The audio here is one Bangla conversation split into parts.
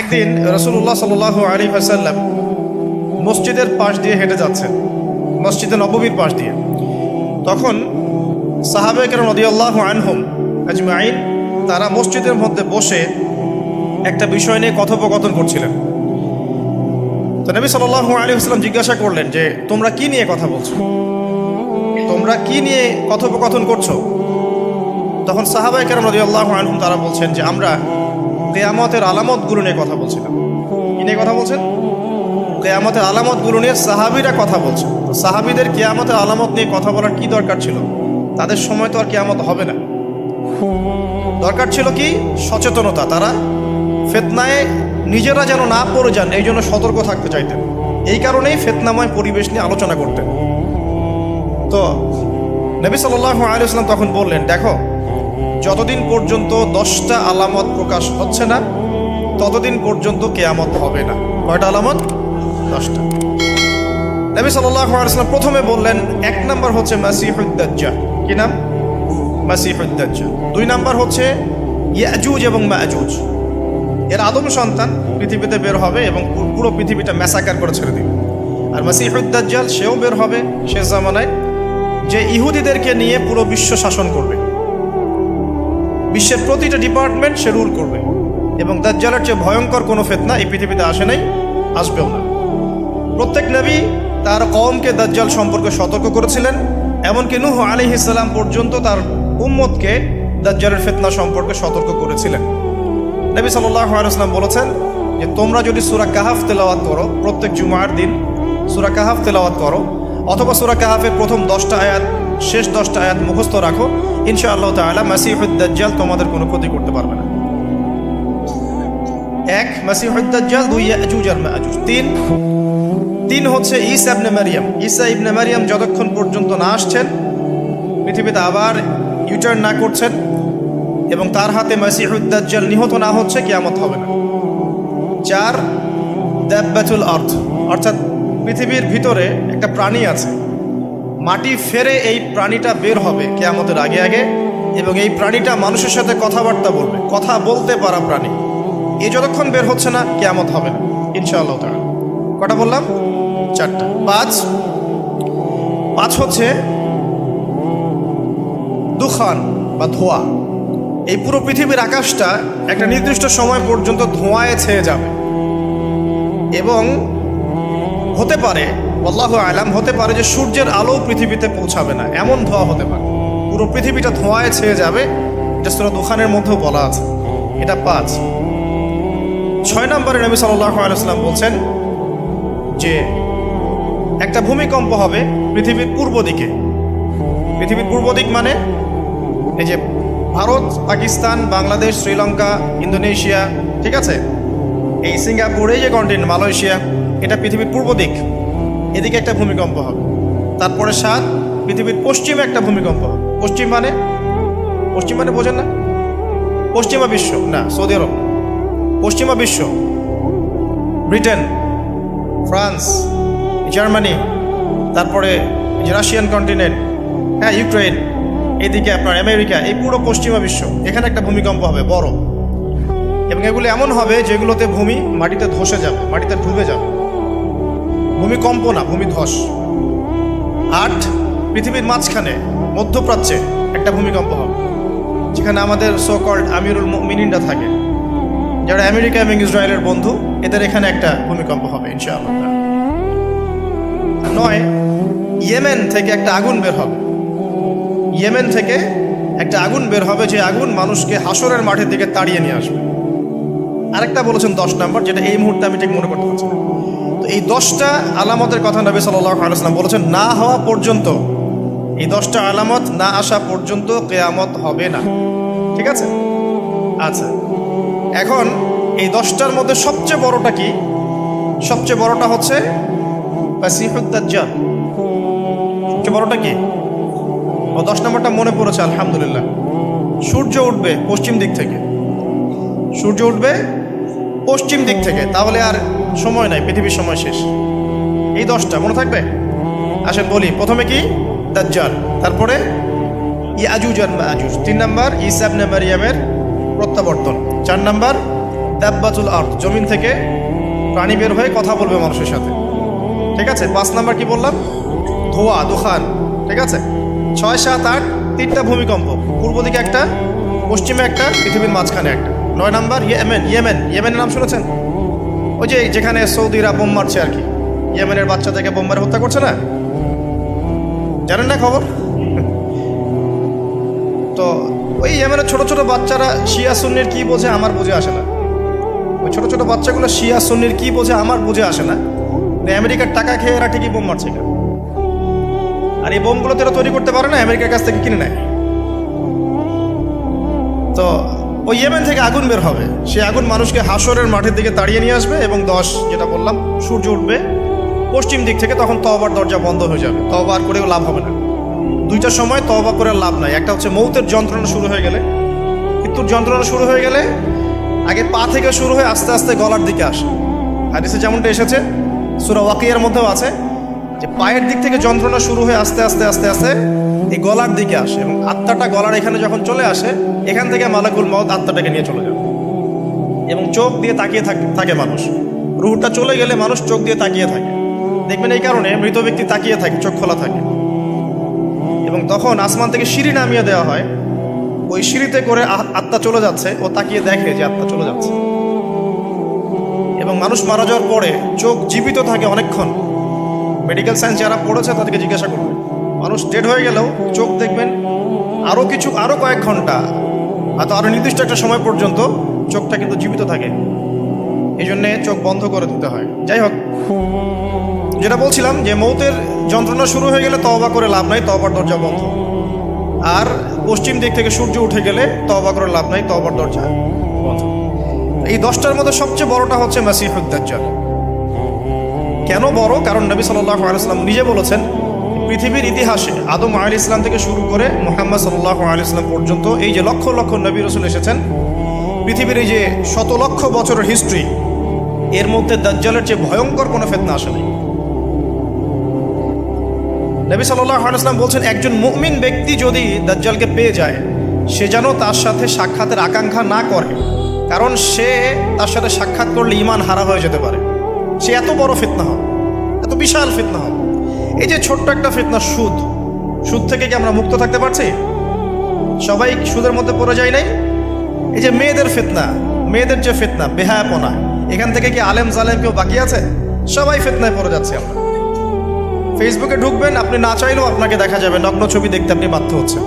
একদিন রাসূলুল্লাহ সাল্লাল্লাহু আলাইহি ওয়াসাল্লাম মসজিদের পাশ দিয়ে হেঁটে যাচ্ছেন, মসজিদে নববীর পাশ দিয়ে। তখন সাহাবায়ে কেরাম রাদিয়াল্লাহু আনহুম আজমাইন তারা মসজিদের মধ্যে বসে একটা বিষয় নিয়ে কথোপকথন করছিলেন। তো নবী সাল্লাল্লাহু আলাইহি ওয়াসাল্লাম জিজ্ঞাসা করলেন যে তোমরা কি নিয়ে কথা বলছো, তোমরা কি নিয়ে কথোপকথন করছো? তখন সাহাবায়ে কেরাম রাদিয়াল্লাহু আনহুম তারা বলছেন যে আমরা কিয়ামতের আলামতগুলো নিয়ে কথা বলছিলাম। কি নিয়ে কথা বলছেন? কিয়ামতের আলামতগুলো নিয়ে সাহাবীরা কথা বলছেন। তো সাহাবীদের কিয়ামতের আলামত নিয়ে কথা বলার কি দরকার ছিল? তাদের সময় তো আর কিয়ামত হবে না। দরকার ছিল কি? সচেতনতা। তারা ফিতনায় নিজেরা যেন না পড়ে যান এই জন্য সতর্ক থাকতে চাইতেন। এই কারণেই ফিতনাময় পরিবেশ নিয়ে আলোচনা করতেন। তো নবী সাল্লাল্লাহু আলাইহি ওয়াসাল্লাম তখন বললেন, দেখো, যতদিন পর্যন্ত 10টা আলামত প্রকাশ হচ্ছে না ততদিন পর্যন্ত কিয়ামত হবে না। কয়টা আলামত? 10টা। নবী সাল্লাল্লাহু আলাইহি ওয়াসাল্লাম প্রথমে বললেন 1 নাম্বার হচ্ছে মাসিহুদ দাজ্জাল। কি নাম? মাসিহুদ দাজ্জাল। 2 নাম্বার হচ্ছে ইয়াজুজ এবং মাজুজ। এর আদম সন্তান পৃথিবীতে বের হবে এবং পুরো পৃথিবীটা ম্যাসাকার করে ছেড়ে দিবে। আর মাসিহুদ দাজ্জাল সেও বের হবে শেষ জামানায়, যে ইহুদিদেরকে নিয়ে পুরো বিশ্ব শাসন করবে। বিশ্বের প্রতিটা ডিপার্টমেন্ট সে রুল করবে এবং দাজ্জালের চেয়ে ভয়ঙ্কর কোনো ফিতনা এই পৃথিবীতে আসে নাই, আসবেও না। প্রত্যেক নবী তার কওমকে দাজ্জাল সম্পর্কে সতর্ক করেছিলেন, এমনকি নূহ আলাইহিস সালাম পর্যন্ত তার উম্মতকে দাজ্জালের ফিতনা সম্পর্কে সতর্ক করেছিলেন। নবী সাল্লাল্লাহু আলাইহি ওয়াসাল্লাম বলেছেন যে তোমরা যদি সূরা কাহাফ তেলাওয়াত করো, প্রত্যেক জুমার দিন সূরা কাহাফ তেলাওয়াত করো, অথবা সূরা কাহাফের প্রথম 10টা আয়াত শেষ 10টা আয়াত মুখস্থ রাখো, ইনশাআল্লাহ তাআলা মাসিহুদ দাজ্জাল তোমাদের কোনো ক্ষতি করতে পারবে না। 1 মাসিহুদ দাজ্জাল, 2 ইয়াজুজ আর মাজুজ, 3 হচ্ছে ঈসা ইবনে মারইয়াম। ঈসা ইবনে মারইয়াম যতক্ষণ পর্যন্ত না আসছেন, পৃথিবীতে আবার ইউটার্ন না করছেন এবং তার হাতে মাসিহুদ দাজ্জাল নিহত না হচ্ছে, কিয়ামত হবে না। 4 দাব্বাতুল আরদ, অর্থাৎ পৃথিবীর ভিতরে একটা প্রাণী আছে, মাটি ফেরে এই প্রাণীটা বের হবে কিয়ামতের আগে আগে, এবং এই প্রাণীটা মানুষের সাথে কথাবার্তা বলবে, কথা বলতে পারা প্রাণী। এই যতক্ষণ বের হচ্ছে না কিয়ামত হবে না ইনশাআল্লাহ তাআলা। কটা বললাম? 4টা। 5 হচ্ছে দুখান বা ধোঁয়া। এই পুরো পৃথিবীর আকাশটা একটা নির্দিষ্ট সময় পর্যন্ত ধোঁয়ায় ছেয়ে যাবে এবং হতে পারে, আল্লাহু আলাম, হতে পারে যে সূর্যের আলো পৃথিবীতে পৌঁছাবে না, এমন ধোঁয়া হতে পারে। পুরো পৃথিবীটা ধোঁয়ায় ছেয়ে যাবে, এটা সূরা দুখানের মধ্যেও বলা আছে। এটা 5। 6 নম্বরে নবী সাল্লাল্লাহু আলাইহি ওয়াসাল্লাম বলছেন যে একটা ভূমিকম্প হবে পৃথিবীর পূর্ব দিকে। পৃথিবীর পূর্ব দিক মানে এই যে ভারত, পাকিস্তান, বাংলাদেশ, শ্রীলঙ্কা, ইন্দোনেশিয়া, ঠিক আছে, এই সিঙ্গাপুর, এই যে কন্টিনেন্ট, মালয়েশিয়া, এটা পৃথিবীর পূর্ব দিক। এদিকে একটা ভূমিকম্প হবে। তারপরে 7 পৃথিবীর পশ্চিমে একটা ভূমিকম্প হবে। পশ্চিম মানে বোঝেন না? পশ্চিমা বিশ্ব না, সৌদি আরব, পশ্চিমা বিশ্ব, ব্রিটেন, ফ্রান্স, জার্মানি, তারপরে যে রাশিয়ান কন্টিনেন্ট, হ্যাঁ, ইউক্রেন, এদিকে আপনার আমেরিকা, এই পুরো পশ্চিমা বিশ্ব, এখানে একটা ভূমিকম্প হবে বড়। এবং এগুলো এমন হবে যেগুলোতে ভূমি মাটিতে ধসে যাবে, মাটিতে ডুবে যাবে। ভূমিকম্প না, ভূমিধস। 8 পৃথিবীর মাঝখানে মধ্যপ্রাচ্যে একটা ভূমিকম্প হবে, যেখানে আমাদের সো কল্ড আমিরুল মুমিনিনরা থাকে, যারা আমেরিকা এবং ইসরায়েলের বন্ধু, এদের এখানে একটা ভূমিকম্প হবে ইনশাআল্লাহ। 9 ইয়েমেন থেকে একটা আগুন বের হবে। ইয়েমেন থেকে একটা আগুন বের হবে, যে আগুন মানুষকে হাসরের মাঠের দিকে তাড়িয়ে নিয়ে আসবে। আরেকটা বলেছেন 10 নম্বর, যেটা এই মুহূর্তে আমি ঠিক মনে করতে পারছি না। তো এই 10টা আলামতের কথা নবী সাল্লাল্লাহু আলাইহি ওয়াসাল্লাম বলেছেন, না হওয়া পর্যন্ত, এই 10টা আলামত না আসা পর্যন্ত কিয়ামত হবে না। ঠিক আছে? আচ্ছা, এখন এই 10টার মধ্যে সবচেয়ে বড়টা কি? সবচেয়ে বড়টা হচ্ছে মাসিহুদ দাজ্জাল। সবচেয়ে বড়টা কি? ও 10 নম্বরটা মনে পড়েছে, আলহামদুলিল্লাহ। সূর্য উঠবে পশ্চিম দিক থেকে। সূর্য উঠবে পশ্চিম দিক থেকে, তাহলে আর সময় নাই, পৃথিবীর সময় শেষ। এই 10টা মনে থাকবে? আসেন বলি। প্রথমে কি? দাজ্জাল, তারপরে ইয়াজুজ আর মাজুজ। 3 নাম্বার ঈসা ইবনে মারইয়ামের প্রত্যাবর্তন। 4 নাম্বার দাব্বাতুল আরদ, জমিন থেকে প্রাণী বের হয়ে কথা বলবে মানুষের সাথে। ঠিক আছে, 5 নাম্বার কি বললাম? ধোঁয়া, দুখান। ঠিক আছে, 6, 7, 8 তিনটা ভূমিকম্প, পূর্ব দিকে একটা, পশ্চিমে একটা, পৃথিবীর মাঝখানে একটা। 9 নাম্বার ইয়েমেনের নাম শুনেছেন? ওই যে যেখানে সৌদিরা বোম মারছে আর কি, ইয়েমেনের বাচ্চাদেরকে বোম মারে হত্যা করছে না, জানেন না খবর? তো ওই ইয়েমেনের ছোট ছোট বাচ্চারা শিয়া সুন্নির কি বোঝে আমার বুঝে আসে না। ওই ছোট ছোট বাচ্চাগুলো শিয়া সুন্নির কি বোঝে আমার বুঝে আসে না। আমেরিকার টাকা খেয়ে এরা ঠিকই বোম মারছে কেন? আর এই বোমগুলো তো এরা তৈরি করতে পারে না, আমেরিকার কাছ থেকে কিনে নেয়। তো ওই ইয়েমেন থেকে আগুন বের হবে, সেই আগুন মানুষকে হাসরের মাঠের দিকে তাড়িয়ে নিয়ে আসবে, এবং 10 যেটা বললাম সূর্য উঠবে পশ্চিম দিক থেকে, তখন তওবার দরজা বন্ধ হয়ে যাবে, তওবা আর করেও লাভ হবে না। 2টা সময় তওবা করে লাভ নাই। একটা হচ্ছে মৌতের যন্ত্রণা শুরু হয়ে গেলে, মৃত্যুর যন্ত্রণা শুরু হয়ে গেলে আগে পা থেকে শুরু হয়ে আস্তে আস্তে গলার দিকে আসে। হাদিসে যেমনটা এসেছে, সূরা ওয়াকিয়ার মধ্যেও আছে যে পায়ের দিক থেকে যন্ত্রণা শুরু হয়ে আস্তে আস্তে আস্তে আস্তে এই গলার দিকে আসে, এবং আত্মাটা গলার এখানে যখন চলে আসে, এখান থেকে মালাকুল মউত আত্মাটাকে নিয়ে চলে যাবে, এবং চোখ দিয়ে তাকিয়ে থাকে মানুষ। রুহটা চলে গেলে মানুষ চোখ দিয়ে তাকিয়ে থাকে, দেখবেন এই কারণে মৃত ব্যক্তি তাকিয়ে থাকে, চোখ খোলা থাকে। এবং তখন আসমান থেকে সিঁড়ি নামিয়ে দেওয়া হয়, ওই সিঁড়িতে করে আত্মা চলে যাচ্ছে, ও তাকিয়ে দেখে যে আত্মা চলে যাচ্ছে। এবং মানুষ মারা যাওয়ার পরে চোখ জীবিত থাকে অনেকক্ষণ। মেডিকেল সায়েন্স যারা পড়েছে তাদেরকে জিজ্ঞাসা করবে, মানুষ ডেড হয়ে গেলেও চোখ দেখবেন আরও কয়েক ঘন্টা, হয়তো আরও নির্দিষ্ট একটা সময় পর্যন্ত চোখটা কিন্তু জীবিত থাকে। এই জন্যে চোখ বন্ধ করে দিতে হয়। যাই হোক, যেটা বলছিলাম যে মৌতের যন্ত্রণা শুরু হয়ে গেলে তওবা করে লাভ নাই, তওবার দরজা বন্ধ। আর পশ্চিম দিক থেকে সূর্য উঠে গেলে তওবা করে লাভ নাই, তওবার দরজা বন্ধ। এই 10টার মধ্যে সবচেয়ে বড়টা হচ্ছে মাসিহুদ দাজ্জাল। কেন বড়? কারণ নবী সাল্লাল্লাহু আলাইহি ওয়াসাল্লাম নিজে বলেছেন, পৃথিবীর ইতিহাসে আদম আলাইহিস সালাম থেকে শুরু করে মুহাম্মদ সাল্লাল্লাহু আলাইহি ওয়াসাল্লাম পর্যন্ত এই যে লক্ষ লক্ষ নবী রাসূল এসেছেন, পৃথিবীর এই যে শত লক্ষ বছরের হিস্ট্রি, এর মধ্যে দাজ্জালের চেয়ে ভয়ঙ্কর কোনো ফিতনা আসে নাই। নবী সাল্লাল্লাহু আলাইহি ওয়াসাল্লাম বলছেন, একজন মুমিন ব্যক্তি যদি দাজ্জালকে পেয়ে যায়, সে যেন তার সাথে সাক্ষাতের আকাঙ্ক্ষা না করে, কারণ সে তার সাথে সাক্ষাৎ করলে ঈমান হারা হয়ে যেতে পারে। সে এত বড় ফিতনা হবে, এত বিশাল ফিতনা হবে। এই যে ছোট্ট একটা ফিতনা সুদ থেকে কি আমরা মুক্ত থাকতে পারছি? সবাই সুদের মধ্যে পড়ে যায় নাই? এই যে মেয়েদের ফিতনা, মেয়েদের যে ফিতনা, বেহায়াপনা, এখান থেকে কি আলেম জালেম কেউ বাকি আছে? সবাই ফিতনায় পড়ে যাচ্ছে আমরা। ফেসবুকে ঢুকবেন, আপনি না চাইলেও আপনাকে দেখা যাবে নগ্ন ছবি দেখতে আপনি বাধ্য হচ্ছেন।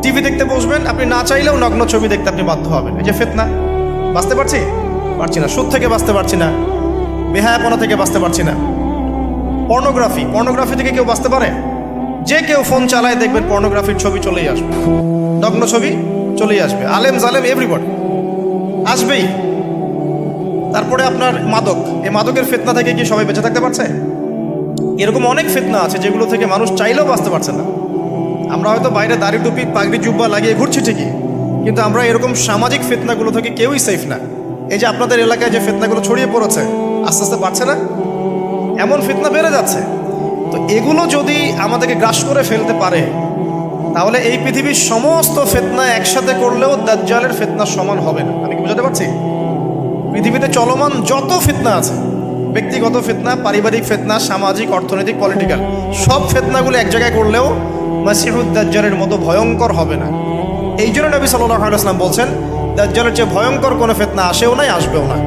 টিভি দেখতে বসবেন, আপনি না চাইলেও নগ্ন ছবি দেখতে আপনি বাধ্য হবেন। এই যে ফিতনা, বাঁচতে পারছি না, সুদ থেকে বাঁচতে পারছি না, বেহায়াপনা থেকে বাঁচতে পারছি না। পর্নোগ্রাফি থেকে কেউ বাঁচতে পারে? যে কেউ ফোন চালায় দেখবেন পর্নোগ্রাফির ছবি চলেই আসবে, নগ্ন ছবি চলেই আসবে। আলেম জালেম এভরিবডি আসবেই। তারপরে আপনার মাদক, এই মাদকের ফিতনা থেকে কি সবাই বেঁচে থাকতে পারছে? এরকম অনেক ফিতনা আছে যেগুলো থেকে মানুষ চাইলেও বাঁচতে পারছে না। আমরা হয়তো বাইরে দাড়ি টুপি পাগড়ি জুব্বা লাগিয়ে ঘুরছি ঠিকই, কিন্তু আমরা এরকম সামাজিক ফিতনাগুলো থেকে কেউই সেফ না। এই যে আপনাদের এলাকায় যে ফিতনাগুলো ছড়িয়ে পড়েছে, আস্তে আস্তে বাড়ছে না? এমন ফিতনা বেড়ে যাচ্ছে। তো এগুলো যদি আমাদেরকে গ্রাস করে ফেলতে পারে, তাহলে এই পৃথিবীর সমস্ত ফিতনা একসাথে করলেও দাজ্জালের ফিতনা সমান হবে না। আমি কি বোঝাতে পারছি? পৃথিবীতে চলমান যত ফিতনা আছে, ব্যক্তিগত ফিতনা, পারিবারিক ফিতনা, সামাজিক, অর্থনৈতিক, পলিটিক্যাল, সব ফিতনাগুলো এক জায়গায় করলেও মাসিহুদ দাজ্জালের মতো ভয়ঙ্কর হবে না। এই জন্য নবী সাল্লাল্লাহু আলাইহি ওয়াসাল্লাম বলছেন, দাজ্জালের চেয়ে ভয়ঙ্কর কোনো ফিতনা আসেও নাই, আসবেও না।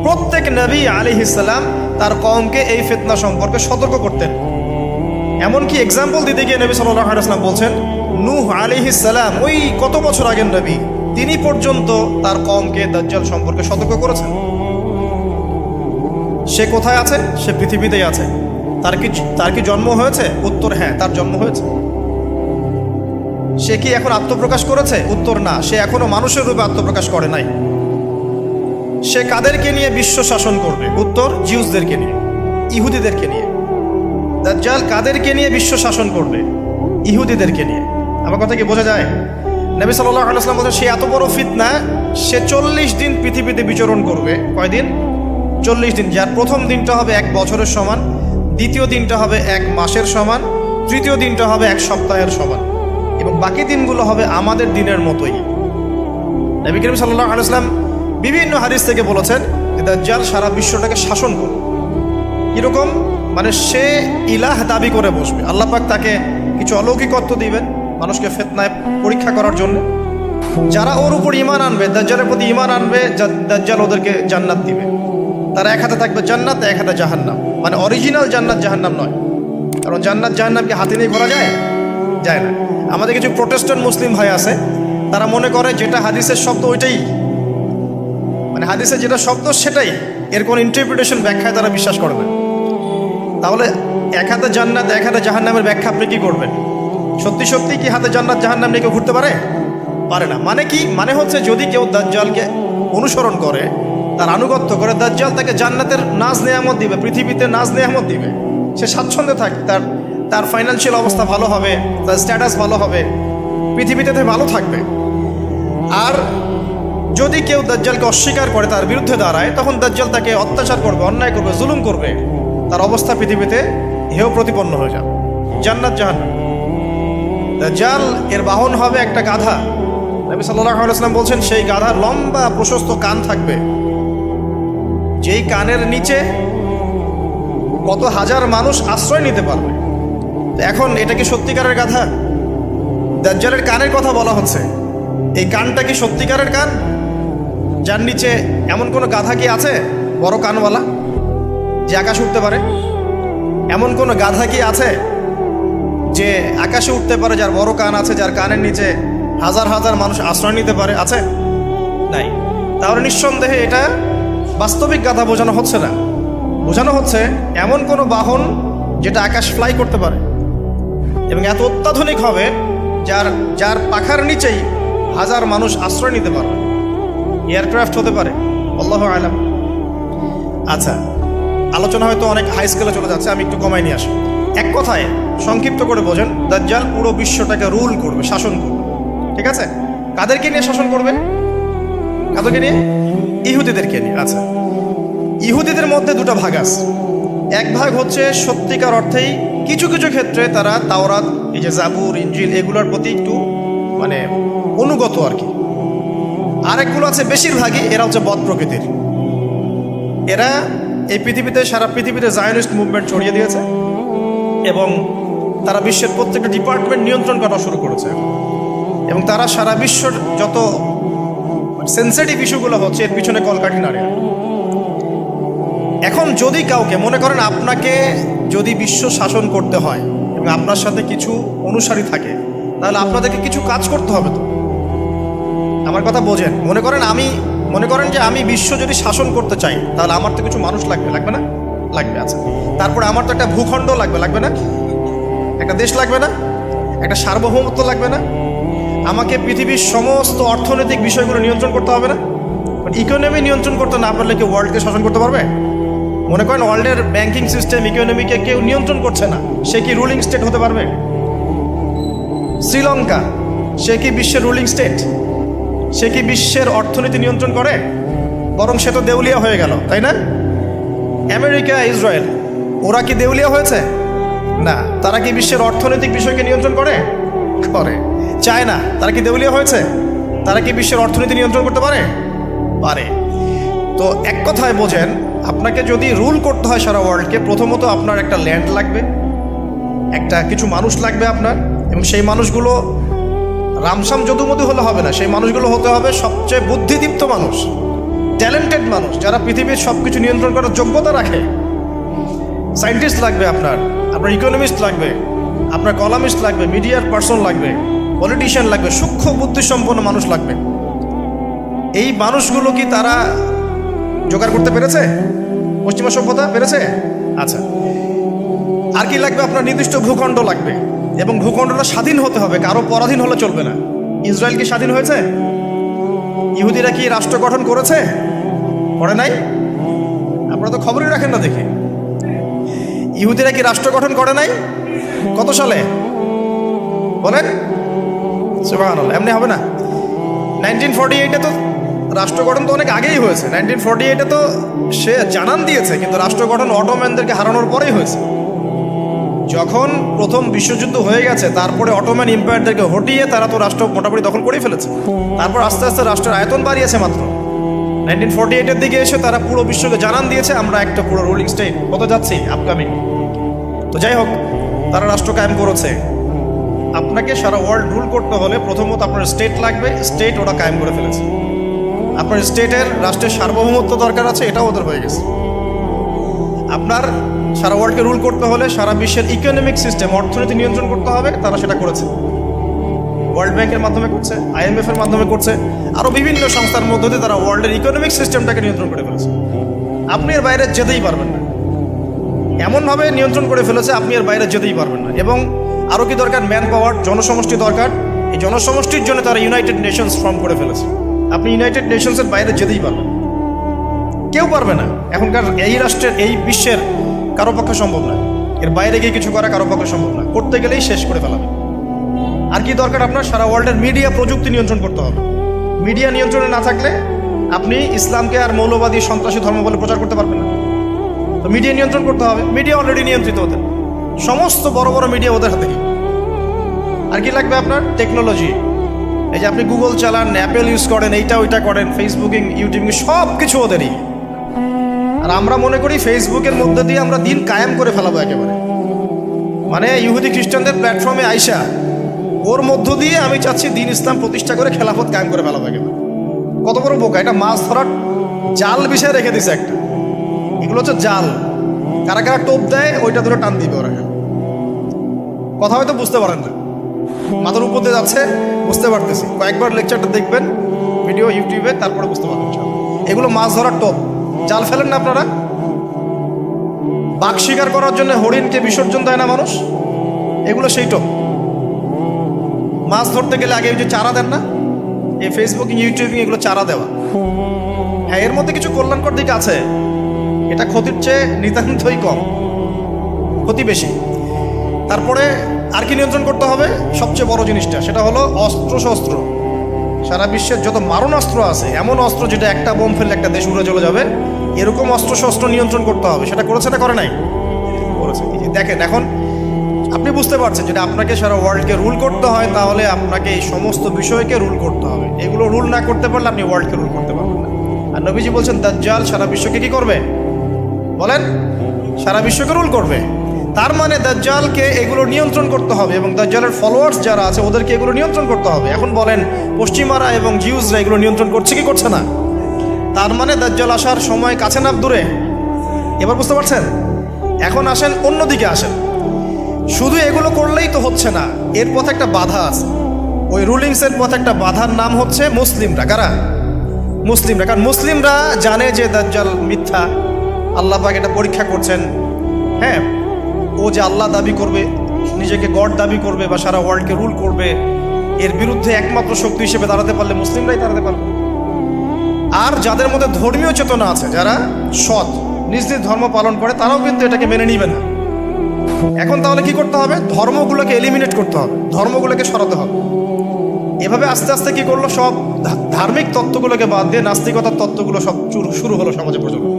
প্রত্যেক নবী আলাইহিস সালাম তার কওমকে এই ফিতনা সম্পর্কে সতর্ক করতেন। এমনকি এক্সাম্পল দিতে গিয়ে নবী সাল্লাল্লাহু আলাইহি ওয়াসাল্লাম বলছেন, নূহ আলাইহিস সালাম, ওই কত বছর আগের নবী, তিনি পর্যন্ত তার কওমকে দাজ্জাল সম্পর্কে সতর্ক করেছেন। সে কোথায় আছে? সে পৃথিবীতেই আছে। তার কি জন্ম হয়েছে? উত্তর হ্যাঁ, তার জন্ম হয়েছে। সে কি এখন আত্মপ্রকাশ করেছে? উত্তর না, সে এখনো মানুষের রূপে আত্মপ্রকাশ করে নাই। সে কাদেরকে নিয়ে বিশ্ব শাসন করবে? উত্তর, জিউসদেরকে নিয়ে, ইহুদিদেরকে নিয়ে। দাজ্জাল কাদেরকে নিয়ে বিশ্ব শাসন করবে? ইহুদিদেরকে নিয়ে। আমার কথা কি বোঝা যায়? নবী সাল্লাল্লাহু আলাইহি ওয়াসাল্লাম বলেন, সে এত বড় ফিতনা, সে 40 দিন পৃথিবীতে বিচরণ করবে। কয়দিন? 40 দিন। যার প্রথম দিনটা হবে 1 বছরের সমান, দ্বিতীয় দিনটা হবে 1 মাসের সমান, তৃতীয় দিনটা হবে 1 সপ্তাহের সমান, এবং বাকি দিনগুলো হবে আমাদের দিনের মতোই। নবী করিম সাল্লাল্লাহু আলাইহি ওয়াসাল্লাম বিভিন্ন হাদিস থেকে বলেছেন যে দাজ্জাল সারা বিশ্বটাকে শাসন করবে। কীরকম? মানে সে ইলাহ দাবি করে বসবে, আল্লাহ পাক তাকে কিছু অলৌকিকত্ব দিবেন মানুষকে ফিতনায় পরীক্ষা করার জন্য। যারা ওর উপর ঈমান আনবে, দাজ্জালের প্রতি ঈমান আনবে, দাজ্জাল ওদেরকে জান্নাত দিবে। তারা এক হাতে থাকবে জান্নাত, এক হাতে জাহান্নাম, মানে অরিজিনাল জান্নাত জাহান্নাম নয়। কারণ জান্নাত জাহান্নামকে হাতে নিয়ে ঘোরা যায়? যায় না। আমাদের কিছু প্রোটেস্ট্যান্ট মুসলিম ভাই আছে, তারা মনে করে যেটা হাদিসের শব্দ ওইটাই, মানে হাদিসে যেটা শব্দ সেটাই, এর কোনো ইন্টারপ্রিটেশন ব্যাখ্যায় তারা বিশ্বাস করে না। তাহলে এক হাতে জান্নাত এক হাতে জাহান্নামের ব্যাখ্যা আপনি কী করবেন? সত্যি সত্যি কি হাতে জান্নাত জাহান্নাম নিয়ে কেউ ঘুরতে পারে? পারে না। মানে কি? মানে হচ্ছে যদি কেউ দাজ্জালকে অনুসরণ করে, তার আনুগত্য করে, দাজ্জাল তাকে জান্নাতের নাজ নেয়ামত দিবে, পৃথিবীতে নাজ নেয়ামত দিবে, সে স্বাচ্ছন্দ্যে থাকে, তার ফাইন্যান্সিয়াল অবস্থা ভালো হবে, তার স্ট্যাটাস ভালো হবে, পৃথিবীতে ভালো থাকবে। আর যদি কেউ দাজ্জালকে অস্বীকার করে, তার বিরুদ্ধে দাঁড়ায়, তখন দাজ্জাল তাকে অত্যাচার করবে, অন্যায় করবে, জুলুম করবে, তার অবস্থা পৃথিবীতে হেয় প্রতিপন্ন হয়ে যাবে। জান্নাত জাহান্নাম। দাজ্জাল এর বাহন হবে একটা গাধা। নবী সাল্লাল্লাহু আলাইহি ওয়াসাল্লাম বলছেন সেই গাধার লম্বা প্রশস্ত কান থাকবে, যেই কানের নিচে কত হাজার মানুষ আশ্রয় নিতে পারবে। এখন এটা কি সত্যিকারের গাধা? দাজ্জালের কানের কথা বলা হচ্ছে, এই কানটা কি সত্যিকারের কান? যার নিচে এমন কোনো গাধা কি আছে বড় কানওয়ালা যে আকাশে উঠতে পারে? এমন কোনো গাধা কি আছে যে আকাশে উঠতে পারে, যার বড় কান আছে, যার কানের নিচে হাজার হাজার মানুষ আশ্রয় নিতে পারে? আছে? নাই। তাহলে নিঃসন্দেহে এটা বাস্তবিক গাধা বোঝানো হচ্ছে না, বোঝানো হচ্ছে এমন কোনো বাহন যেটা আকাশ ফ্লাই করতে পারে এবং এত অত্যাধুনিক হবে যার পাখার নিচেই হাজার মানুষ আশ্রয় নিতে পারে। এয়ারক্রাফট হতে পারে, আল্লাহু আলাম। আচ্ছা, আলোচনা হয়তো অনেক হাই স্কেলে চলে যাচ্ছে, আমি একটু কমাই নিয়ে আসি। এক কথায় সংক্ষিপ্ত করে বোঝেন, দাজ্জাল পুরো বিশ্বটাকে রুল করবে, শাসন করবে। ঠিক আছে? কাদেরকে নিয়ে শাসন করবে? কাদেরকে নিয়ে? ইহুদিদেরকে নিয়ে। আচ্ছা, ইহুদিদের মধ্যে দুটো ভাগ আছে। এক ভাগ হচ্ছে সত্যিকার অর্থেই কিছু কিছু ক্ষেত্রে তারা তাওরাত, এই যে জাবুর, ইনজিল, এগুলোর প্রতি একটু মানে অনুগত আর কি। আরেকগুলো আছে বেশিরভাগই এরা হচ্ছে বদ প্রকৃতির। এরা এই পৃথিবীতে, সারা পৃথিবীতে জায়নিস্ট মুভমেন্ট ছড়িয়ে দিয়েছে এবং তারা বিশ্বের প্রত্যেকটা ডিপার্টমেন্ট নিয়ন্ত্রণ করা শুরু করেছে এবং তারা সারা বিশ্বর যত সেন্সিটিভ ইস্যুগুলো হচ্ছে এর পিছনে কলকাঠি নাড়ে। এখন যদি কাউকে মনে করেন আপনাকে যদি বিশ্ব শাসন করতে হয় এবং আপনার সাথে কিছু অনুসারী থাকে, তাহলে আপনাদেরকে কিছু কাজ করতে হবে। তো আমার কথা বোঝেন। মনে করেন যে আমি বিশ্ব যদি শাসন করতে চাই, তাহলে আমার তো কিছু মানুষ লাগবে, লাগবে না? লাগবে। আছে। তারপরে আমার তো একটা ভূখণ্ড লাগবে, লাগবে না? একটা দেশ লাগবে না? একটা সার্বভৌমত্ব লাগবে না? আমাকে পৃথিবীর সমস্ত অর্থনৈতিক বিষয়গুলো নিয়ন্ত্রণ করতে হবে না? ইকোনমি নিয়ন্ত্রণ করতে না পারলে কেউ ওয়ার্ল্ডকে শাসন করতে পারবে? মনে করেন ওয়ার্ল্ডের ব্যাংকিং সিস্টেম, ইকোনমিকে কেউ নিয়ন্ত্রণ করছে না, সে কি রুলিং স্টেট হতে পারবে? শ্রীলঙ্কা, সে কি বিশ্বের রুলিং স্টেট? সে কি বিশ্বের অর্থনীতি নিয়ন্ত্রণ করে? বরং সে তো দেউলিয়া হয়ে গেল, তাই না? আমেরিকা, ইসরায়েল, ওরা কি দেউলিয়া হয়েছে? না। তারা কি বিশ্বের অর্থনৈতিক বিষয়কে নিয়ন্ত্রণ করে? করে। চায়না, তারা কি দেউলিয়া হয়েছে? তারা কি বিশ্বের অর্থনীতি নিয়ন্ত্রণ করতে পারে? পারে। তো এক কথায় বোঝেন, আপনাকে যদি রুল করতে হয় সারা ওয়ার্ল্ডকে, প্রথমত আপনার একটা ল্যান্ড লাগবে, একটা কিছু মানুষ লাগবে আপনার, এবং সেই মানুষগুলো রামসাম যদুমধু হলে হবে না, সেই মানুষগুলো হতে হবে সবচেয়ে বুদ্ধিদীপ্ত মানুষ, ট্যালেন্টেড মানুষ, যারা পৃথিবীর সব কিছু নিয়ন্ত্রণ করার যোগ্যতা রাখে। সায়েন্টিস্ট লাগবে আপনার ইকোনমিস্ট লাগবে, আপনার কলামিস্ট লাগবে, মিডিয়ার পার্সন লাগবে, পলিটিশিয়ান লাগবে, সূক্ষ্ম বুদ্ধিসম্পন্ন মানুষ লাগবে। এই মানুষগুলো কি তারা জোগাড় করতে পেরেছে? পশ্চিমা সভ্যতা পেরেছে? আচ্ছা, আর কি লাগবে? আপনার নির্দিষ্ট ভূখণ্ড লাগবে এবং ভূখণ্ডটা স্বাধীন হতে হবে, কারো পরাধীন হলে চলবে না। ইসরায়েল কি স্বাধীন হয়েছে? ইহুদিরা কি রাষ্ট্র গঠন করেছে? করে নাই? আপনারা তো খবরই রাখেন না দেখে। ইহুদিরা কি রাষ্ট্র গঠন করে নাই? কত সালে বলেন? সুবহানাল্লাহ, এমনি হবে না। 1948-এ তো রাষ্ট্র গঠন তো অনেক আগেই হয়েছে। 1948-এ তো সে জানান দিয়েছে, কিন্তু রাষ্ট্র গঠন অটোম্যানদেরকে হারানোর পরেই হয়েছে। যখন প্রথম বিশ্বযুদ্ধ হয়ে গেছে, তারপরে অটোম্যান এম্পায়ারদেরকে হটিয়ে তারা তো রাষ্ট্র মোটামুটি দখল করেই ফেলেছে। তারপর আস্তে আস্তে রাষ্ট্রের আয়তন বাড়িয়েছে মাত্র। 1948-এর দিকে এসে তারা পুরো বিশ্বকে জানান দিয়েছে আমরা একটা পুরো রুলিং স্টেট হতে যাচ্ছি আপকামিং। তো যাই হোক, তারা রাষ্ট্র কায়েম করেছে। আপনাকে সারা ওয়ার্ল্ড রুল করতে হলে প্রথমত আপনার স্টেট লাগবে, স্টেট ওরা কায়েম করে ফেলেছে। আপনার স্টেটের রাষ্ট্রের সার্বভৌমত্ব দরকার আছে, এটাও ওদের হয়ে গেছে। আপনার সারা ওয়ার্ল্ডকে রুল করতে হলে সারা বিশ্বের ইকোনমিক সিস্টেম, অর্থনীতি নিয়ন্ত্রণ করতে হবে, তারা সেটা করেছে। ওয়ার্ল্ড ব্যাংকের মাধ্যমে করছে, IMF এর মাধ্যমে করছে, আরও বিভিন্ন সংস্থার মধ্য দিয়ে তারা ওয়ার্ল্ডের ইকোনমিক সিস্টেমটাকে নিয়ন্ত্রণ করে ফেলেছে। আপনি এর বাইরে যেতেই পারবেন না, এমনভাবে নিয়ন্ত্রণ করে ফেলেছে আপনি এর বাইরে যেতেই পারবেন না। এবং আরও কি দরকার? ম্যান পাওয়ার, জনসমষ্টি দরকার। এই জনসমষ্টির জন্য তারা ইউনাইটেড নেশনস ফর্ম করে ফেলেছে। আপনি ইউনাইটেড নেশনসের বাইরে যেতেই পারবেন, কেউ পারবে না। এখনকার এই রাষ্ট্রের, এই বিশ্বের কারো পক্ষে সম্ভব না। এর বাইরে গিয়ে কিছু করা কারো পক্ষে সম্ভব না, করতে গেলেই শেষ করে ফেলাবে। আর কি দরকার? আপনার সারা ওয়ার্ল্ডের মিডিয়া প্রযুক্তি নিয়ন্ত্রণ করতে হবে। মিডিয়া নিয়ন্ত্রণে না থাকলে আপনি ইসলামকে আর মৌলবাদী সন্ত্রাসী ধর্ম বলে প্রচার করতে পারবেন না। তো মিডিয়া নিয়ন্ত্রণ করতে হবে। মিডিয়া অলরেডি নিয়ন্ত্রিত ওদের, সমস্ত বড় বড় মিডিয়া ওদের হাতে। আর কি লাগবে আপনার? টেকনোলজি। এই যে আপনি গুগল চালান, অ্যাপেল ইউজ করেন, এইটা ওইটা করেন, ফেসবুকিং, ইউটিউবিং, সব কিছু ওদেরই। আর আমরা মনে করি ফেসবুকের মধ্যে দিয়ে আমরা দিন কায়েম করে ফেলাবো একেবারে। মানে ইহুদি খ্রিস্টানদের প্ল্যাটফর্মে আইসা ওর মধ্য দিয়ে আমি চাচ্ছি দিন ইসলাম প্রতিষ্ঠা করে খেলাফত কায়েম করে ফেলাবো একেবারে। কত বড় বোকা! এটা মাছ ধরার জাল বিষয় রেখে দিছে একটা। এগুলো হচ্ছে জাল, কারা কারা টোপ দেয় ওইটা ধরে টান দিবে ওরা। কথা হয়তো বুঝতে পারেন না, মাথার উপর দিয়ে যাচ্ছে, বুঝতে পারতেছি। কয়েকবার লেকচারটা দেখবেন ভিডিও ইউটিউবে, তারপরে বুঝতে পারবেন। এগুলো মাছ ধরার টোপ, জাল ফেলেন না আপনারা? বাঘ শিকার করার জন্য হরিণকে বিসর্জন দেয় না মানুষ? এগুলো সেই টোপ। মাছ ধরতে গেলে আগে যে চারা দেন না, এই ফেসবুকিং, ইউটিউবিং, এগুলো চারা দেওয়া। হ্যাঁ, এর মধ্যে কিছু কল্যাণকর দিক আছে, এটা ক্ষতির চেয়ে নিতান্তই কম, ক্ষতি বেশি। তারপরে আর কি নিয়ন্ত্রণ করতে হবে? সবচেয়ে বড় জিনিসটা, সেটা হলো অস্ত্র-শস্ত্র। সারা বিশ্বের যত মারণাস্ত্র আছে, এমন অস্ত্র যেটা একটা বোম ফেললে একটা দেশ উড়ে চলে যাবে, এরকম অস্ত্র-শস্ত্র নিয়ন্ত্রণ করতে হবে। সেটা করেছে না করে নাই? করেছে। দেখেন, এখন আপনি বুঝতে পারছেন যেটা আপনাকে সারা ওয়ার্ল্ডকে রুল করতে হয়, তাহলে আপনাকে এই সমস্ত বিষয়কে রুল করতে হবে। এগুলো রুল না করতে পারলে আপনি ওয়ার্ল্ডকে রুল করতে পারবেন না। আর নবীজি বলছেন দাজ্জাল সারা বিশ্বকে কি করবে? বলেন, সারা বিশ্বকে রুল করবে। তার মানে দাজ্জালকে এগুলো নিয়ন্ত্রণ করতে হবে, এবং দাজ্জালের ফলোয়ার্স যারা আছে ওদেরকে এগুলো নিয়ন্ত্রণ করতে হবে। এখন বলেন, পশ্চিমারা এবং জিউসরা এগুলো নিয়ন্ত্রণ করছে কি করছে না? তার মানে দাজ্জাল আসার সময় কাছে না দূরে? এবার বুঝতে পারছেন? এখন আসেন, অন্যদিকে আসেন। শুধু এগুলো করলেই তো হচ্ছে না, এর পথে একটা বাধা আছে। ওই রুলিংসের পথে একটা বাধার নাম হচ্ছে মুসলিমরা। কারা? মুসলিমরা। কারণ মুসলিমরা জানে যে দাজ্জাল মিথ্যা, আল্লাহ পাক এটা পরীক্ষা করছেন। হ্যাঁ, ও যে আল্লাহ দাবি করবে, নিজেকে গড দাবি করবে, বা সারা ওয়ার্ল্ডকে রুল করবে, এর বিরুদ্ধে একমাত্র শক্তি হিসেবে দাঁড়াতে পারলে মুসলিমরাই দাঁড়াতে পারবে। আর যাদের মধ্যে ধর্মীয় চেতনা আছে, যারা সৎ, নিজ নিজ ধর্ম পালন করে, তারাও কিন্তু এটাকে মেনে নিবে না। এখন তাহলে কি করতে হবে? ধর্মগুলোকে এলিমিনেট করতে হবে, ধর্মগুলোকে সরাতে হবে। এভাবে আস্তে আস্তে কি করলো, সব ধার্মিক তত্ত্বগুলোকে বাদ দিয়ে নাস্তিকতার তত্ত্বগুলো সব শুরু হলো সমাজে প্রচলন।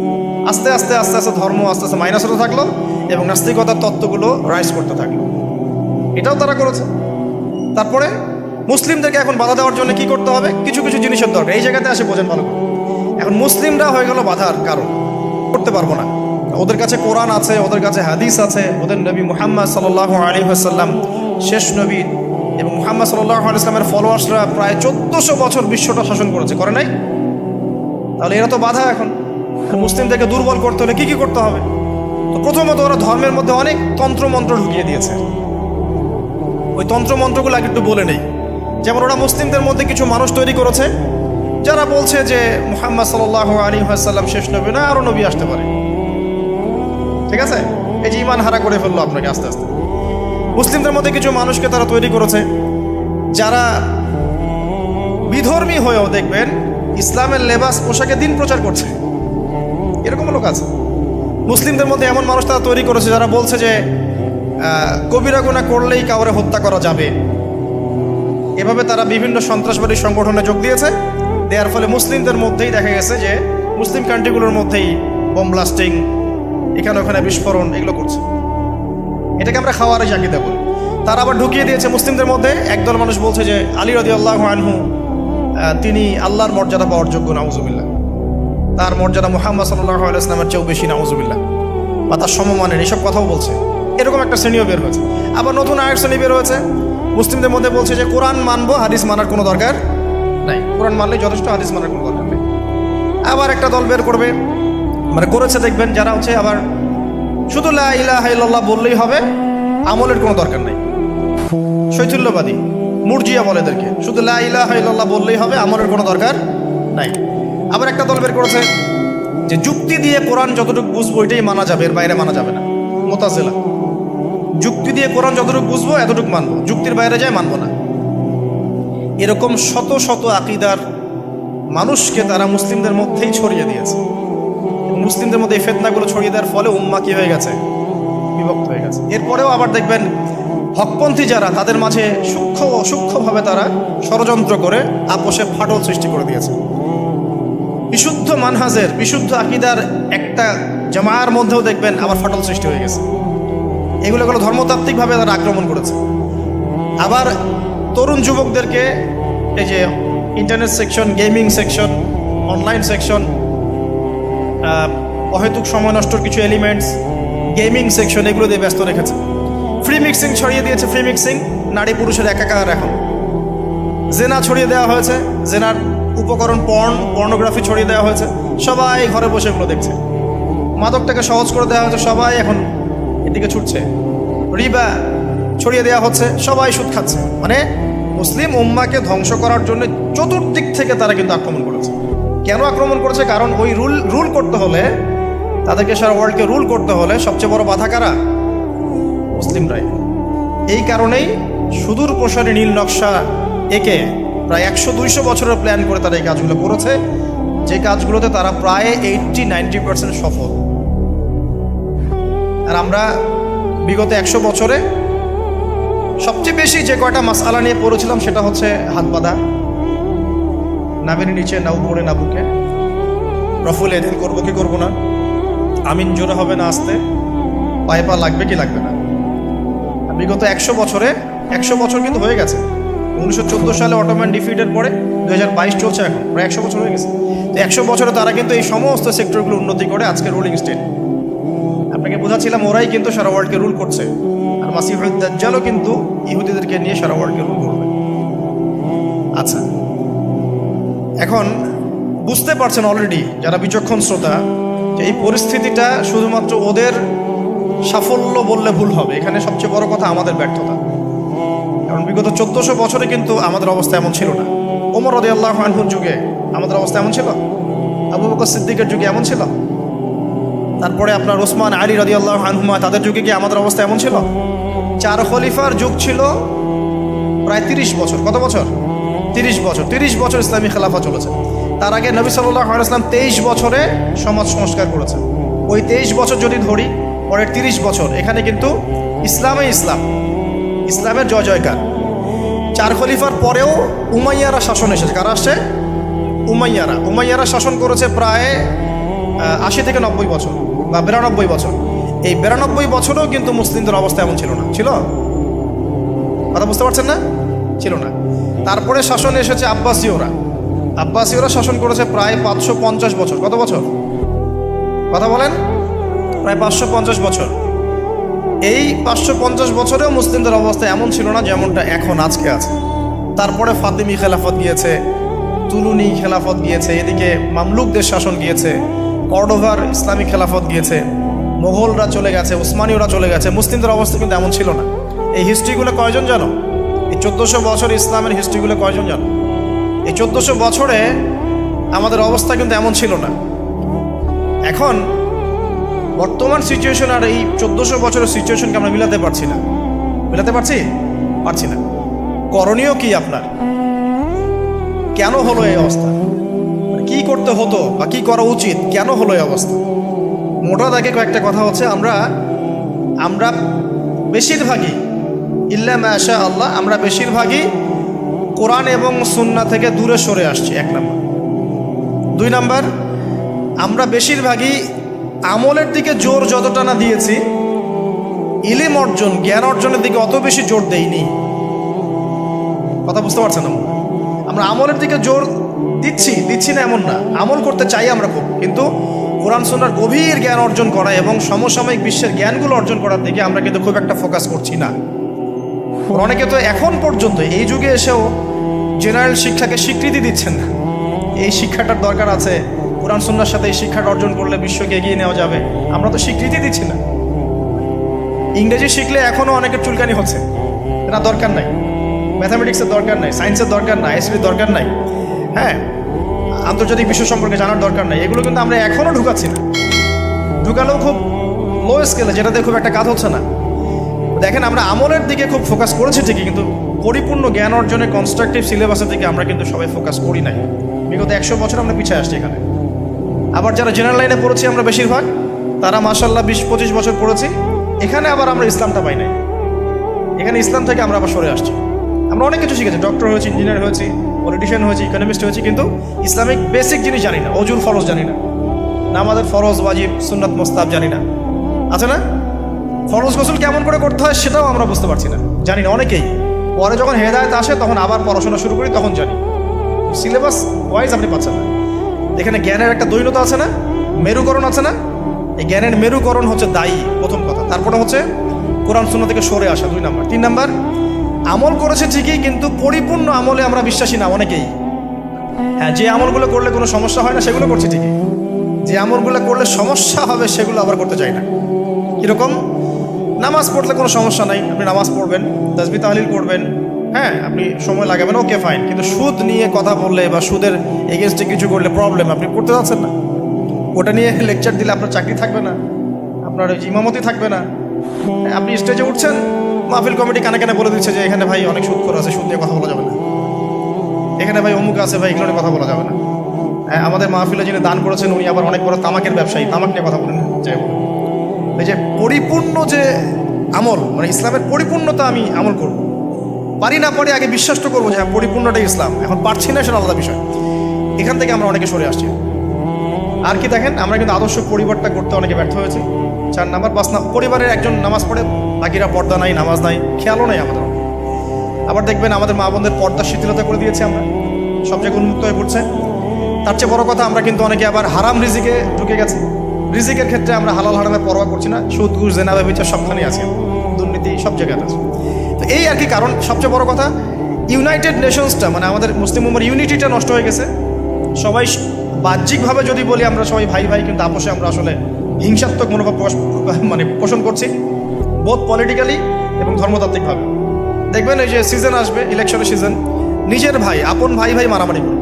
আস্তে আস্তে আস্তে আস্তে ধর্ম আস্তে আস্তে মাইনাস হতে থাকলো, এবং নাস্তিকতার তত্ত্বগুলো রাইজ করতে থাকলো। এটাও তারা করেছে। তারপরে মুসলিমদেরকে এখন বাধা দেওয়ার জন্য কি করতে হবে? কিছু কিছু জিনিসের দরকার। এই জায়গাতে আসে, বোঝেন ভালো করে। এখন মুসলিমরা হয়ে গেল বাধার কারণ, করতে পারবো না। ওদের কাছে কোরআন আছে, ওদের কাছে হাদিস আছে, ওদের নবী মুহাম্মদ সাল্লাল্লাহু আলাইহি ওয়াসাল্লাম শেষ নবী, এবং মুহাম্মদ সাল্লাল্লাহু আলাইহি ওয়াসাল্লামের ফলোয়ার্সরা প্রায় 1400 বছর বিশ্বটা শাসন করেছে, করে নাই? তাহলে এরা তো বাধা। এখন মুসলিমদেরকে দুর্বল করতে হলে কি কি করতে হবে? তো প্রথমত ওরা ধর্মের মধ্যে অনেক তন্ত্রমন্ত্র ঢুকিয়ে দিয়েছে। ওই তন্ত্রমন্ত্রগুলো আগে একটু বলে নেই। যেমন ওরা মুসলিমদের মধ্যে কিছু মানুষ তৈরি করেছে যারা বলছে যে মুহাম্মদ সাল্লাল্লাহু আলাইহি ওয়াসাল্লাম শেষ নবী না, আরও নবী আসতে পারে। ঠিক আছে, এই যে ইমান হারা করে ফেললো আপনাকে আস্তে আস্তে। মুসলিমদের মধ্যে কিছু মানুষকে তারা তৈরি করেছে যারা বিধর্মী হয়েও দেখবেন ইসলামের লেবাস পোশাকে দিন প্রচার করছে, এরকম লোক আছে। মুসলিমদের মধ্যে এমন মানুষ তারা তৈরি করেছে যারা বলছে যে কবিরা গুনাহ করলেই কাউরে হত্যা করা যাবে। এভাবে তারা বিভিন্ন সন্ত্রাসবাদী সংগঠনে যোগ দিয়েছে। দেওয়ার ফলে মুসলিমদের মধ্যেই দেখা গেছে যে মুসলিম কান্ট্রিগুলোর মধ্যেই বোম ব্লাস্টিং, এখানে ওখানে বিস্ফোরণ, এগুলো করছে। এটাকে আমরা খাওয়ারিজ আকীদা বলি। তারা আবার ঢুকিয়ে দিয়েছে মুসলিমদের মধ্যে। একদল মানুষ বলছে যে আলী রাদিয়াল্লাহু আনহু তিনি আল্লাহর মর্যাদা পাওয়ার যোগ্য, নাউজুবিল্লাহ। তার মর্যাদা মুহাম্মদ সাল্লাল্লাহু আলাইহি ওয়াসাল্লামের চেয়েও বেশি, নাউজুবিল্লাহ, বা তার সমমানের, এসব কথাও বলছে। এরকম একটা শ্রেণীও বের হয়েছে। আবার নতুন আরেক শ্রেণী বের হয়েছে, মুসলিমদের মধ্যে বলছে যে কোরআন মানবো, হাদিস মানার কোনো দরকার নাই, কোরআন মানলেই যথেষ্ট, হাদিস মানার কোনো দরকার নেই। আবার একটা দল বের করবে, মানে করেছে দেখবেন, যারা হচ্ছে আবার শুধু লা ইলাহা ইল্লাল্লাহ বললেই হবে, আমলের কোনো দরকার নেই। শৈথুল্যবাদী, মুরজিয়া বলে এদেরকে, শুধু লা ইলাহা ইল্লাল্লাহ বললেই হবে, আমলের কোনো দরকার নাই। আবার একটা দল বের করেছে যে যুক্তি দিয়ে কোরআন যতটুকু বুঝবো এটাই মানা যাবে, এর বাইরে মানা যাবে না। মুতাজিলা, যুক্তি দিয়ে কোরআন যতটুকু বুঝবো এতটুকু মানবো, যুক্তির বাইরে যায় মানবো না। এরকম শত শত আকীদার মানুষকে তারা মুসলিমদের মধ্যেই ছড়িয়ে দিয়েছে। মুসলিমদের মধ্যে এই ফিতনাগুলো ছড়িয়ে দেওয়ার ফলে উম্মাহ কি হয়ে গেছে? বিভক্ত হয়ে গেছে। এরপরেও আবার দেখবেন হকপন্থী যারা, তাদের মাঝে সূক্ষ্মভাবে তারা ষড়যন্ত্র করে আপোষে ফাটল সৃষ্টি করে দিয়েছে। বিশুদ্ধ মানহাজের, বিশুদ্ধ আকীদার একটা জামায়ার মধ্যেও দেখবেন আবার ফাটল সৃষ্টি হয়ে গেছে। এগুলো ধর্মতাত্ত্বিকভাবে তারা আক্রমণ করেছে। আবার তরুণ যুবকদেরকে এই যে internet section, gaming section, online section, অহেতুক সময় নষ্টর কিছু এলিমেন্টস, গেমিং সেকশন, এগুলো দিয়ে ব্যস্ত রেখেছে। ফ্রি মিক্সিং ছড়িয়ে দিয়েছে, ফ্রি মিক্সিং, নারী পুরুষের একাকার। এখন জেনা ছড়িয়ে দেওয়া হয়েছে, জেনার উপকরণ পর্নোগ্রাফি ছড়িয়ে দেওয়া হয়েছে, সবাই ঘরে বসে এগুলো দেখছে। মাদকটাকে সহজ করে দেওয়া হয়েছে, সবাই এখন এদিকে ছুটছে। রিবা ছড়িয়ে দেওয়া হচ্ছে, সবাই সুদ খাচ্ছে। মানে মুসলিম উম্মাকে ধ্বংস করার জন্য চতুর্দিক থেকে তারা কিন্তু আক্রমণ করেছে। কেন আক্রমণ করেছে? কারণ ওই রুল করতে হলে, তাদেরকে সারা ওয়ার্ল্ডকে রুল করতে হলে সবচেয়ে বড় বাধা কারা? মুসলিমরাই। এই কারণেই সুদূর প্রসারী নীল নকশা একে প্রায় 100-200 বছরের প্ল্যান করে তারা এই কাজগুলো করেছে, যে কাজগুলোতে তারা প্রায় 80-90% সফল। আর আমরা বিগত 100 বছরে সবচেয়ে বেশি যে কয়টা মাসআলা নিয়ে পড়েছিলাম সেটা হচ্ছে হাত বাঁধা, নামের নিচে না উপরে না বুকে, রফুল এদিন করবো কি করবো না, আমিন জোরে হবে না আসতে, পায়ে পা লাগবে কি লাগবে না। বিগত 100 বছর কিন্তু হয়ে গেছে। 1914 সালে অটোমান ডিফিটের পরে 2022 চলছে, এখন প্রায় 100 বছর হয়ে গেছে। তো 100 বছরে তারা কিন্তু এই সমস্ত সেক্টরগুলো উন্নতি করে আজকে রুলিং স্টেট। আপনাকে বোঝাচ্ছিলাম ওরাই কিন্তু সারা ওয়ার্ল্ডকে রুল করছে। আর মাসিহুদ দাজ্জালও কিন্তু ইহুদিদেরকে নিয়ে সারা ওয়ার্ল্ডকে রুল করবে। আচ্ছা, এখন বুঝতে পারছেন অলরেডি যারা বিচক্ষণ শ্রোতা, যে এই পরিস্থিতিটা শুধুমাত্র ওদের সাফল্য বললে ভুল হবে। এখানে সবচেয়ে বড় কথা আমাদের ব্যর্থতা। কারণ বিগত 1400 বছরে কিন্তু আমাদের অবস্থা এমন ছিল না। ওমর রাদিয়াল্লাহু আনহুর যুগে আমাদের অবস্থা এমন ছিল, আবু বকর সিদ্দিকের যুগে এমন ছিল, তারপরে আপনার ওসমান আলী রাদিয়াল্লাহু আনহুমা, তাদের যুগে কি আমাদের অবস্থা এমন ছিল? 4 খলিফার যুগ ছিল প্রায় 30 বছর। কত বছর? 30 বছর। 30 বছর ইসলামী খেলাফা চলেছে। তার আগে নবী সাল্লাল্লাহু আলাইহি ওয়াসাল্লাম 23 বছরে সমাজ সংস্কার করেছেন। ওই 23 বছর যদি ধরি, পরের 30 বছর এখানে কিন্তু ইসলামের জয় জয়কার। 4 খলিফার পরেও উমাইয়ারা শাসন এসেছে। কারা আসছে? উমাইয়ারা শাসন করেছে প্রায় 80 থেকে 90 বছর বা 92 বছর। এই 92 বছরেও কিন্তু মুসলিমদের অবস্থা এমন ছিল না। ছিল? কথা বুঝতে পারছেন না? ছিল না। তারপরে শাসন এসেছে আব্বাসীয়রা শাসন করেছে প্রায় 550 বছর। কত বছর? কথা বলেন। প্রায় 550 বছর। এই 550 বছরেও মুসলিমদের অবস্থা এমন ছিল না যেমনটা এখন আজকে আছে। তারপরে ফাতিমি খেলাফত গিয়েছে, তুলুনি খেলাফত গিয়েছে, এদিকে মামলুকদের শাসন গিয়েছে, কর্ডোভার ইসলামিক খেলাফত গিয়েছে, মোগলরা চলে গেছে, উসমানীয়রা চলে গেছে। মুসলিমদের অবস্থা কিন্তু এমন ছিল না। এই হিস্ট্রিগুলো কয়জন জানো? এই 1400 বছর ইসলামের হিস্ট্রিগুলো কয়জন জানো? এই 1400 বছরে আমাদের অবস্থা কিন্তু এমন ছিল না। এখন বর্তমান সিচুয়েশন আর এই 1400 বছরের সিচুয়েশনকে আমরা মিলাতে পারছি না। পারছি না। করণীয় কি আপনার? কেন হলো এই অবস্থা? কি করতে হতো বা কি করা উচিত? কেন হলো এই অবস্থা? মোটা দাগে কয়েকটা কথা হচ্ছে, আমরা বেশিরভাগই ইল্লা মাশা আল্লাহ, আমরা বেশিরভাগই কোরআন এবং সুন্নাহ থেকে দূরে সরে আসছি, 1 নাম্বার। 2 নাম্বার, আমরা বেশিরভাগই আমলের দিকে জোর যতটা না দিয়েছি, ইলম অর্জন, জ্ঞান অর্জনের দিকে অত বেশি জোর দেইনি। কথা বুঝতে পারছেন? আমরা আমলের দিকে জোর দিচ্ছি না এমন না, আমল করতে চাই আমরা খুব, কিন্তু কোরআন সুন্নাহর গভীর জ্ঞান অর্জন করা এবং সমসাময়িক বিশ্বের জ্ঞানগুলো অর্জন করার দিকে আমরা কিন্তু খুব একটা ফোকাস করছি না। অনেকে তো এখন পর্যন্ত এই যুগে এসেও জেনারেল শিক্ষাকে স্বীকৃতি দিচ্ছেন না। এই শিক্ষাটার দরকার আছে, কোরআন সুন্নাহর সাথে এই শিক্ষাটা অর্জন করলে বিশ্বকে এগিয়ে নেওয়া যাবে, আমরা তো স্বীকৃতি দিচ্ছি না। ইংরেজি শিখলে এখনও অনেকের চুলকানি হচ্ছে, এটা দরকার নাই। ম্যাথামেটিক্সের দরকার নাই, সায়েন্সের দরকার নাই, আইসিটির দরকার নাই, হ্যাঁ, আন্তর্জাতিক বিশ্ব সম্পর্কে জানার দরকার নাই। এগুলো কিন্তু আমরা এখনও ঢুকাচ্ছি না, ঢুকালেও খুব লো স্কেলে, যেটাতে খুব একটা কাজ হচ্ছে না। দেখেন, আমরা আমলের দিকে খুব ফোকাস করেছি ঠিকই, কিন্তু পরিপূর্ণ জ্ঞান অর্জনে কনস্ট্রাকটিভ সিলেবাসের দিকে আমরা কিন্তু সবাই ফোকাস করি নাই। বিগত 100 বছর আমরা পিছিয়ে আসছি এখানে। আবার যারা জেনারেল লাইনে পড়েছি আমরা বেশিরভাগ, তারা মাশাআল্লাহ 20-25 বছর পড়েছি, এখানে আবার আমরা ইসলামটা পাই নাই। এখানে ইসলাম থেকে আমরা আবার সরে আসছি। আমরা অনেক কিছু শিখেছি, ডক্টর হয়েছি, ইঞ্জিনিয়ার হয়েছি, পলিটিশিয়ান হয়েছি, ইকোনমিস্ট হয়েছি, কিন্তু ইসলামিক বেসিক জিনিস জানি না। অজুর ফরজ জানি না, নামাজের ফরজ, ওয়াজিব, সুন্নাত, মুস্তাহাব জানি না, আছে না? ফরজ গোসল কেমন করে করতে হয় সেটাও আমরা বুঝতে পারছি না, জানি না অনেকেই। পরে যখন হেদায়েত আসে তখন আবার পড়াশোনা শুরু করি, তখন জানি। সিলেবাস ওয়াইজ আপনি পাচ্ছেন না। এখানে জ্ঞানের একটা দ্বৈততা আছে না, মেরুকরণ আছে না? এই জ্ঞানের মেরুকরণ হচ্ছে দায়ী, প্রথম কথা। তারপরে হচ্ছে কোরআন সুন্নাহ থেকে সরে আসা, 2 নাম্বার। 3 নাম্বার, আমল করেছে ঠিকই, কিন্তু পরিপূর্ণ আমলে আমরা বিশ্বাসী না অনেকেই। হ্যাঁ, যে আমলগুলো করলে কোনো সমস্যা হয় না সেগুলো করছে ঠিকই, যে আমলগুলো করলে সমস্যা হবে সেগুলো আবার করতে চাই না। কীরকম? নামাজ পড়লে কোনো সমস্যা নাই, আপনি নামাজ পড়বেন, তাসবিহ তাহলিল করবেন, হ্যাঁ, আপনি সময় লাগাবেন, ওকে ফাইন। কিন্তু সুদ নিয়ে কথা বললে বা সুদের এগেনস্টে কিছু করলে প্রবলেম, আপনি করতে যাচ্ছেন না। ওটা নিয়ে লেকচার দিলে আপনার চাকরি থাকবে না, আপনার ইমামতি থাকবে না। আপনি স্টেজে উঠছেন, মাহফিল কমিটি কানে কানে বলে দিচ্ছে যে এখানে ভাই অনেক সুদ করে আছে, সুদ নিয়ে কথা বলা যাবে না, এখানে ভাই অমুক আছে, ভাই এগুলো নিয়ে কথা বলা যাবে না। হ্যাঁ, আমাদের মাহফিলে যিনি দান করেছেন উনি আবার অনেক বড় তামাকের ব্যবসায়ী, তামাক নিয়ে কথা বলেন যাই বলে। এই যে পরিপূর্ণ যে আমল, মানে ইসলামের পরিপূর্ণতা আমি আমল করব, পারি না পারি আগে বিশ্বাস তো করবো যে হ্যাঁ পরিপূর্ণটাই ইসলাম, এখন পারছি না সেটা আলাদা বিষয়। এখান থেকে আমরা অনেকে সরে আসছি। আর কি দেখেন, আমরা কিন্তু আদর্শ পরিবারটা করতে অনেকে ব্যর্থ হয়েছি। 4 নাম্বার, 5 নাম্বার, পরিবারের একজন নামাজ পড়ে, বাকিরা পর্দা নাই, নামাজ নাই, খেয়ালও নাই আমাদের। আবার দেখবেন আমাদের মা বোনদের পর্দা শিথিলতা করে দিয়েছি আমরা, সব জায়গায় উন্মুক্ত হয়ে পড়ছে। তার চেয়ে বড় কথা, আমরা কিন্তু অনেকে আবার হারাম রিজিকে ঢুকে গেছি। রিজিকের ক্ষেত্রে আমরা হালাল হারামের পরোয়া করছি না, সুদ ঘুষ জেনা ব্যভিচার সবখানেই আছে, দুর্নীতি সব জায়গায় আছে। তো এই আর কি কারণ। সবচেয়ে বড় কথা, ইউনাইটেড নেশনসটা, মানে আমাদের মুসলিম উম্মার ইউনিটিটা নষ্ট হয়ে গেছে। সবাই বাহ্যিকভাবে যদি বলি আমরা সবাই ভাই ভাই, কিন্তু আপোষে আমরা আসলে হিংসাত্মক মনোভাব পোষণ করছি, বোধ পলিটিক্যালি এবং ধর্মতাত্ত্বিকভাবে। দেখবেন এই যে সিজন আসবে, ইলেকশনের সিজন, নিজের ভাই, আপন ভাই ভাই মারামারি করবে।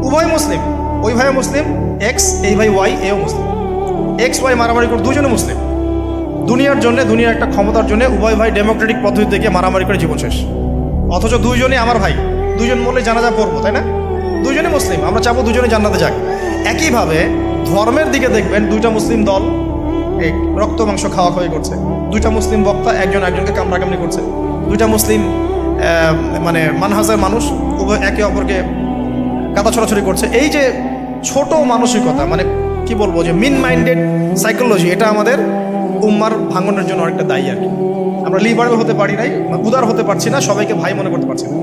উভয় মুসলিম, ওই ভাইও মুসলিম, এক্স, এই ভাই ওয়াই, এও মুসলিম, এক্স ওয়াই মারামারি করে, দুজনে মুসলিম। দুনিয়ার জন্য, দুনিয়ার একটা ক্ষমতার জন্য উভয় ভাই ডেমোক্রেটিক পদ্ধতি থেকে মারামারি করে জীবন শেষ। অথচ দুইজনই আমার ভাই, দুজন মরলে জানাজা পড়বো, তাই না? দুজনে মুসলিম, আমরা চাবো দুজনে জান্নাতে যাক। একইভাবে ধর্মের দিকে দেখবেন, 2টা মুসলিম দল এই রক্ত মাংস খাওয়াখাওয়ি করছে, 2টা মুসলিম বক্তা একজন একজনকে কামড়াকামড়ি করছে, 2টা মুসলিম মানে মানহাজের মানুষ উভয় একে অপরকে কাদা ছড়াছড়ি করছে। এই যে ছোট মানসিকতা, মানে কি বলবো, যে মিন মাইন্ডেড সাইকোলজি, এটা আমাদের উম্মার ভাঙনের জন্য অনেকটা দায়ী আর কি। আমরা লিবারেল হতে পারি নাই, উদার হতে পারছি না, সবাইকে ভাই মনে করতে পারছি না,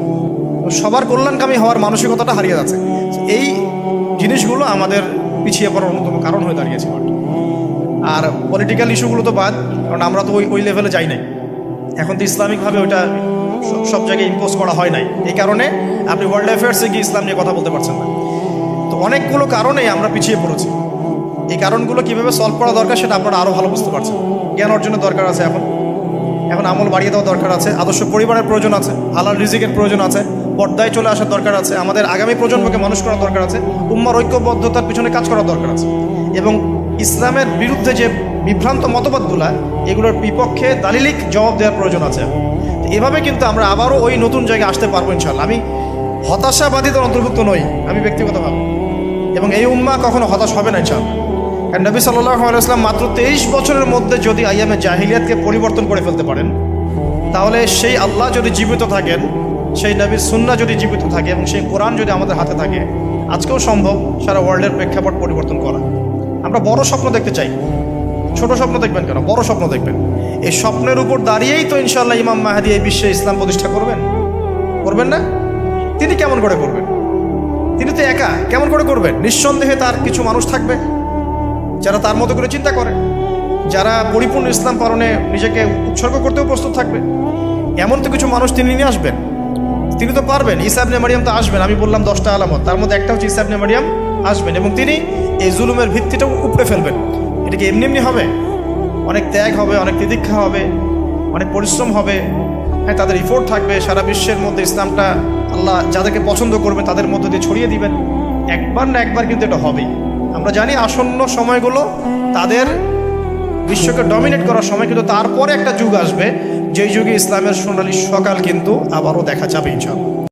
সবার কল্যাণকামী হওয়ার মানসিকতাটা হারিয়ে যাচ্ছে। এই জিনিসগুলো আমাদের পিছিয়ে পড়ার অন্যতম কারণ হয়ে দাঁড়িয়েছে। আর পলিটিক্যাল ইস্যুগুলো তো বাদ, কারণ আমরা তো ওই লেভেলে যাই নাই। এখন তো ইসলামিকভাবে ওইটা সব জায়গায় ইম্পোজ করা হয় নাই, এই কারণে আপনি ওয়ার্ল্ড অ্যাফেয়ার্সে গিয়ে ইসলাম নিয়ে কথা বলতে পারছেন না। তো অনেকগুলো কারণেই আমরা পিছিয়ে পড়েছি। এই কারণগুলো কীভাবে সলভ করা দরকার সেটা আপনারা আরও ভালো বুঝতে পারছেন। জ্ঞান অর্জনের দরকার আছে, এখন আমল বাড়িয়ে দেওয়া দরকার আছে, আদর্শ পরিবারের প্রয়োজন আছে, হালাল রিজিকের প্রয়োজন আছে, পর্দায় চলে আসার দরকার আছে, আমাদের আগামী প্রজন্মকে মানুষ করার দরকার আছে, উম্মার ঐক্যবদ্ধতার পিছনে কাজ করার দরকার আছে, এবং ইসলামের বিরুদ্ধে যে বিভ্রান্ত মতবাদগুলা, এগুলোর বিপক্ষে দালিলিক জবাব দেওয়ার প্রয়োজন আছে। এভাবে কিন্তু আমরা আবারও ওই নতুন জায়গায় আসতে পারবো ইনশাআল্লাহ। আমি হতাশাবাদীদের অন্তর্ভুক্ত নই, আমি ব্যক্তিগতভাবে, এবং এই উম্মা কখনো হতাশ হবে না ইনশাআল্লাহ। কারণ নবী সাল্লাল্লাহু আলাইহি ওয়াসাল্লাম মাত্র 23 বছরের মধ্যে যদি আইয়ামে জাহিলিয়াতকে পরিবর্তন করে ফেলতে পারেন, তাহলে সেই আল্লাহ যদি জীবিত থাকেন, সেই নবীর সুন্নাহ যদি জীবিত থাকে, এবং সেই কোরআন যদি আমাদের হাতে থাকে, আজকেও সম্ভব সারা ওয়ার্ল্ডের প্রেক্ষাপট পরিবর্তন করা। আমরা বড় স্বপ্ন দেখতে চাই, ছোট স্বপ্ন দেখবেন কেন, বড় স্বপ্ন দেখবেন। এই স্বপ্নের উপর দাঁড়িয়েই তো ইনশাআল্লাহ ইমাম মাহদী এই বিশ্বে ইসলাম প্রতিষ্ঠা করবেন না? তিনি কেমন করে করবেন? তিনি তো একা, কেমন করে করবেন? নিঃসন্দেহে তার কিছু মানুষ থাকবে যারা তার মতো করে চিন্তা করে, যারা পরিপূর্ণ ইসলাম পালনে নিজেকে উৎসর্গ করতেও প্রস্তুত থাকবে। এমন তো কিছু মানুষ তিনি নিয়ে আসবেন, তিনি তো পারবেন। ঈসা ইবনে মারিয়াম তো আসবেন, আমি বললাম 10টা আলামত, তার মধ্যে একটা হচ্ছে ঈসা ইবনে মারিয়াম আসবেন এবং তিনি এই জুলুমের ভিত্তিটা উপড়ে ফেলবেন। এটা কি এমনি এমনি হবে? অনেক ত্যাগ হবে, অনেক তিতিক্ষা হবে, অনেক পরিশ্রম হবে। হ্যাঁ, তাদের ইফোর্ট থাকবে, সারা বিশ্বের মধ্যে ইসলামটা আল্লাহ যাদেরকে পছন্দ করবে তাদের মধ্যে দিয়ে ছড়িয়ে দিবেন। একবার না একবার কিন্তু এটা হবেই। আমরা জানি আসন্ন সময়গুলো তাদের বিশ্বকে ডমিনেট করার সময়, কিন্তু তারপরে একটা যুগ আসবে যেই যুগে ইসলামের সোনালী সকাল কিন্তু আবারও দেখা যাবে ইনশাআল্লাহ।